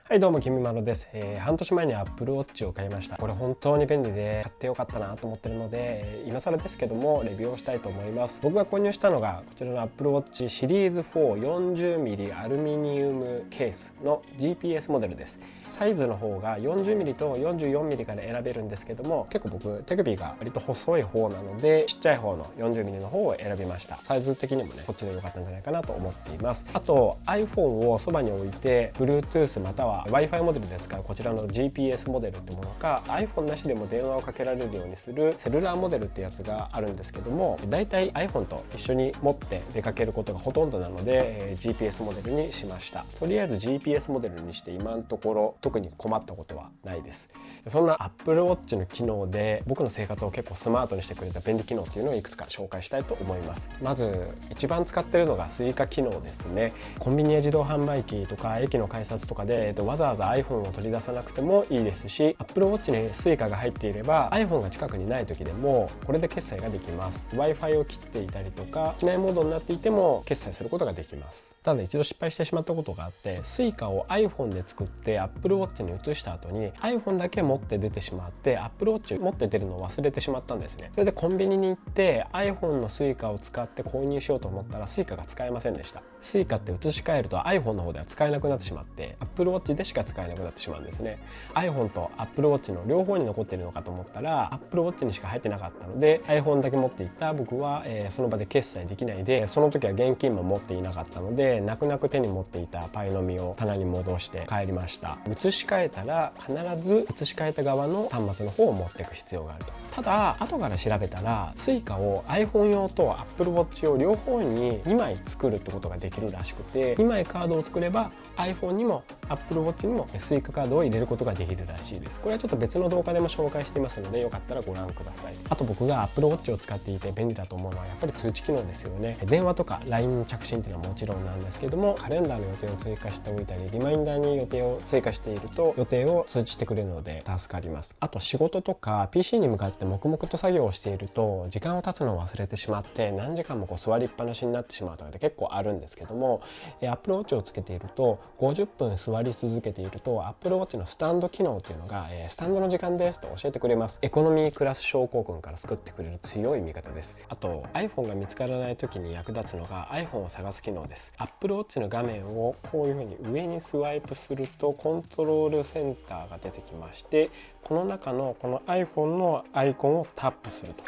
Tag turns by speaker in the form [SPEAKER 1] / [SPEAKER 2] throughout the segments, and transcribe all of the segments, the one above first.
[SPEAKER 1] はい、どうもきみまろです。半年前に Apple Watch を買いました。これ本当に便利で買ってよかったなと思ってるので、今更ですけどもレビューをしたいと思います。僕が購入したのがこちらの Apple Watch シリーズ 440mm アルミニウムケースの GPS モデルです。サイズの方が 40mm と 44mm から選べるんですけども、結構僕手首が割と細い方なのでちっちゃい方の 40mm の方を選びました。サイズ的にもねこっちで良かったんじゃないかなと思っています。あと iPhone をそばに置いて Bluetooth または Wi-Fi モデルで使うこちらの GPS モデルってものか、 iPhone なしでも電話をかけられるようにするセルラーモデルってやつがあるんですけども、だいたい iPhone と一緒に持って出かけることがほとんどなので、GPS モデルにしました。とりあえず GPS モデルにして今のところ特に困ったことはないです。そんな Apple Watch の機能で僕の生活を結構スマートにしてくれた便利機能っていうのをいくつか紹介したいと思います。まず一番使ってるのが Suica 機能ですね。コンビニや自動販売機とか駅の改札とかで、わざわざ iPhone を取り出さなくてもいいですし、 Apple Watch に Suica が入っていれば iPhone が近くにない時でもこれで決済ができます。 Wi-Fi を切っていたりとか機内モードになっていても決済することができます。ただ一度失敗してしまったことがあって、 Suica を iPhone で作って Apple Watch に移した後に iPhone だけ持って出てしまって Apple Watch 持って出るのを忘れてしまったんですね。それでコンビニに行って iPhone の Suica を使って購入しようと思ったら Suica が使えませんでした。 Suica って移し替えると iPhone の方では使えなくなってしまって Apple Watch でしか使えなくなってしまうんですね。 iPhone と Apple Watch の両方に残っているのかと思ったら Apple Watch にしか入ってなかったので、 iPhone だけ持っていた僕は、その場で決済できないで、その時は現金も持っていなかったので泣く泣く手に持っていたパイの実を棚に戻して帰りました。移し替えたら必ず移し替えた側の端末の方を持っていく必要があると。ただ後から調べたら Suica を iPhone 用と Apple Watch 用両方に2枚作るってことができるらしくて、2枚カードを作れば iPhone にも Apple Watch にも Suica カードを入れることができるらしいです。これはちょっと別の動画でも紹介していますのでよかったらご覧ください。あと僕が Apple Watch を使っていて便利だと思うのはやっぱり通知機能ですよね。電話とか LINE 着信っていうのはもちろんなんですけども、カレンダーの予定を追加しておいたりリマインダーに予定を追加していると予定を通知してくれるので助かります。あと仕事とか PC に向かって黙々と作業をしていると時間を経つのを忘れてしまって何時間も座りっぱなしになってしまうとかって結構あるんですけども、Apple Watch をつけていると50分座り続けていると Apple Watch のスタンド機能というのが、スタンドの時間ですと教えてくれます。エコノミークラス症候群から救ってくれる強い味方です。あと iPhone が見つからない時に役立つのが iPhone を探す機能です。 Apple Watch の画面をこういうふうに上にスワイプするとコントロールセンターが出てきまして、この中のこの iPhone のアイコンをタップすると、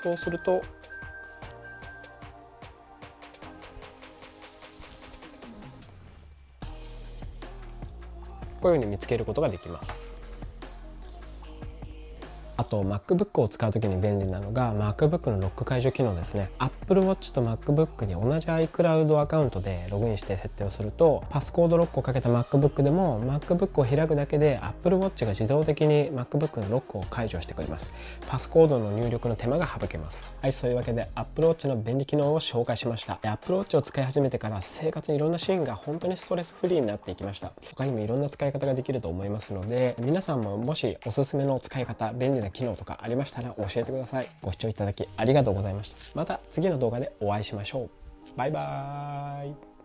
[SPEAKER 1] そうするとこういうふうに見つけることができます。あと MacBook を使う時に便利なのが MacBook のロック解除機能ですね。 Apple Watch と MacBook に同じ iCloud アカウントでログインして設定をするとパスコードロックをかけた MacBook でも MacBook を開くだけで Apple Watch が自動的に MacBook のロックを解除してくれます。パスコードの入力の手間が省けます。はい、そういうわけで Apple Watch の便利機能を紹介しました。Apple Watch を使い始めてから生活にいろんなシーンが本当にストレスフリーになっていきました。他にもいろんな使い方ができると思いますので、皆さんももしおすすめの使い方便利な機能とかありましたら教えてください。ご視聴いただきありがとうございました。また次の動画でお会いしましょう。バイバーイ。